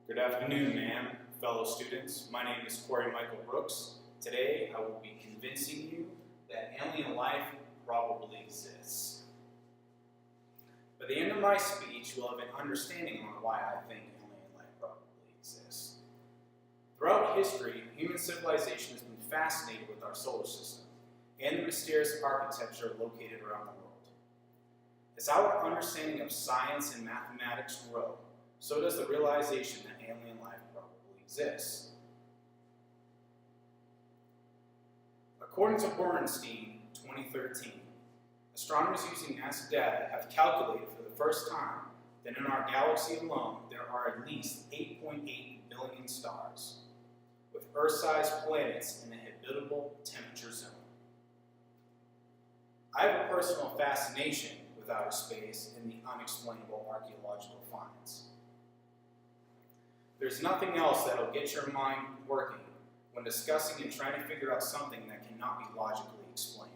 Good afternoon, ma'am, fellow students. My name is Corey Michael Brooks. Today, I will be convincing you that alien life probably exists. By the end of my speech, you'll have an understanding on why I think alien life probably exists. Throughout history, human civilization has been fascinated with our solar system and the mysterious architecture located around the world. As our understanding of science and mathematics grow, so does the realization that alien life probably exists. According to Bernstein, 2013, astronomers using NASA data have calculated for the first time that in our galaxy alone, there are at least 8.8 billion stars, with Earth-sized planets in the habitable temperature zone. I have a personal fascination with outer space and the unexplainable archaeological finds. There's nothing else that'll get your mind working when discussing and trying to figure out something that cannot be logically explained.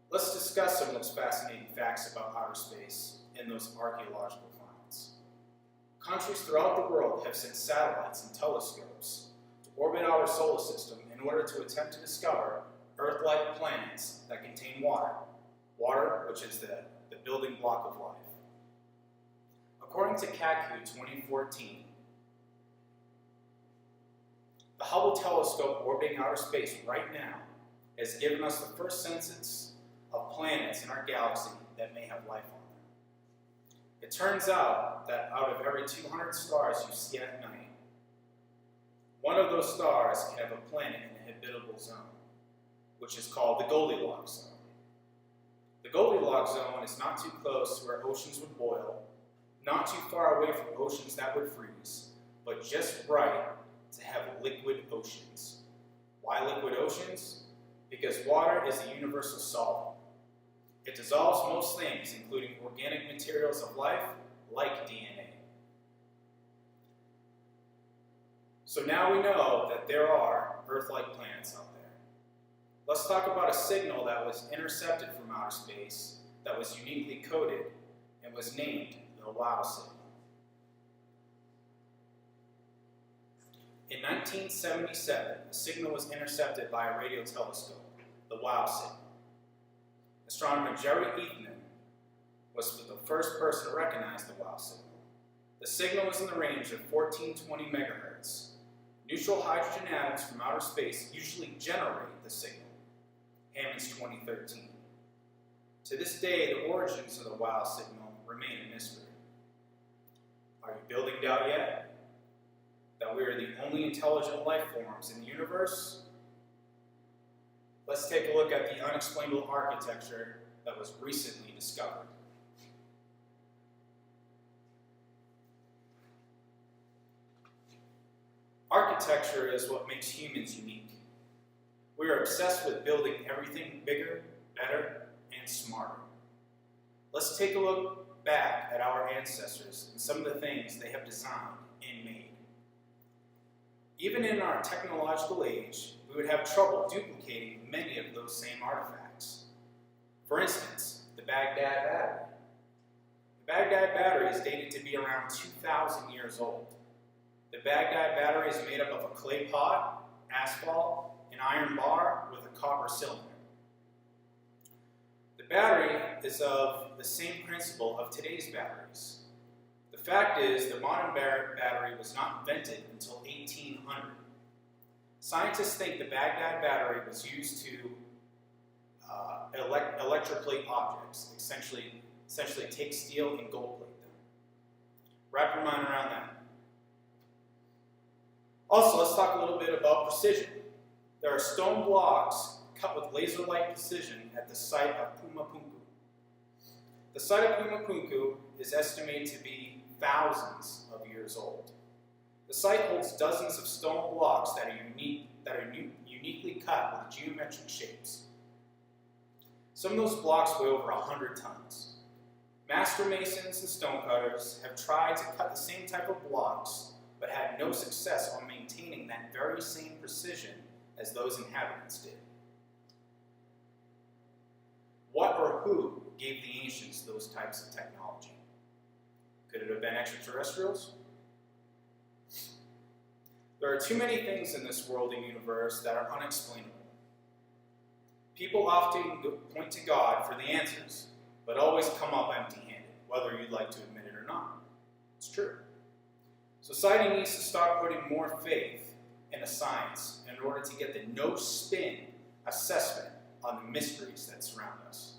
Let's discuss some of those fascinating facts about outer space and those archaeological finds. Countries throughout the world have sent satellites and telescopes to orbit our solar system in order to attempt to discover Earth-like planets that contain water, which is the building block of life. According to CACU 2014, the Hubble telescope orbiting outer space right now has given us the first census of planets in our galaxy that may have life on them. It turns out that out of every 200 stars you see at night, one of those stars can have a planet in a habitable zone, which is called the Goldilocks zone. The Goldilocks zone is not too close to where oceans would boil, not too far away from oceans that would freeze, but just right to have liquid oceans. Why liquid oceans? Because water is a universal solvent. It dissolves most things, including organic materials of life, like DNA. So now we know that there are Earth-like planets out there. Let's talk about a signal that was intercepted from outer space, that was uniquely coded, and was named the WOW signal. In 1977, a signal was intercepted by a radio telescope, the WOW signal. Astronomer Jerry Eithman was the first person to recognize the WOW signal. The signal was in the range of 1420 megahertz. Neutral hydrogen atoms from outer space usually generate the signal. Hammond's 2013. To this day, the origins of the WOW signal remain a mystery. Are you building doubt yet? That we are the only intelligent life forms in the universe? Let's take a look at the unexplainable architecture that was recently discovered. Architecture is what makes humans unique. We are obsessed with building everything bigger, better, and smarter. Let's take a look back at our ancestors and some of the things they have designed and made. Even in our technological age, we would have trouble duplicating many of those same artifacts. For instance, the Baghdad battery. The Baghdad battery is dated to be around 2,000 years old. The Baghdad battery is made up of a clay pot, asphalt, an iron bar with a copper cylinder. The battery is of the same principle of today's batteries. The fact is, the modern battery was not invented until 1800. Scientists think the Baghdad battery was used to electroplate objects, essentially take steel and gold plate them. Wrap your mind around that. Also, let's talk a little bit about precision. There are stone blocks cut with laser-like precision at the site of Pumapunku. The site of Pumapunku is estimated to be thousands of years old. The site holds dozens of stone blocks that are uniquely cut with geometric shapes. Some of those blocks weigh over 100 tons. Master masons and stonecutters have tried to cut the same type of blocks, but had no success on maintaining that very same precision as those inhabitants did. What or who gave the ancients those types of technology? Could it have been extraterrestrials? There are too many things in this world and universe that are unexplainable. People often point to God for the answers, but always come up empty-handed, whether you'd like to admit it or not. It's true. Society needs to start putting more faith into science in order to get the no-spin assessment on the mysteries that surround us.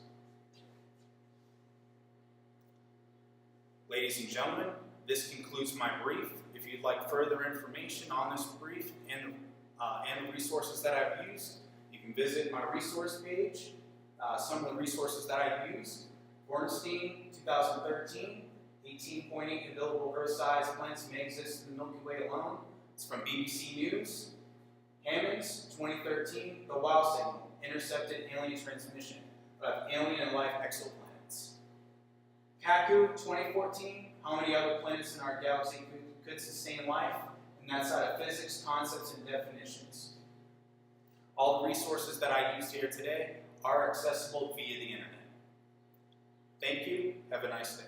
Ladies and gentlemen, this concludes my brief. If you'd like further information on this brief and the resources that I've used, you can visit my resource page. Some of the resources that I've used: Ornstein, 2013, 18.8 habitable Earth-sized planets may exist in the Milky Way alone. It's from BBC News. Hammonds, 2013, the WOW signal, intercepted alien transmission of alien and life exoplanets. Kaku, 2014, how many other planets in our galaxy could sustain life? And that's out of physics, concepts, and definitions. All the resources that I used here today are accessible via the internet. Thank you. Have a nice day.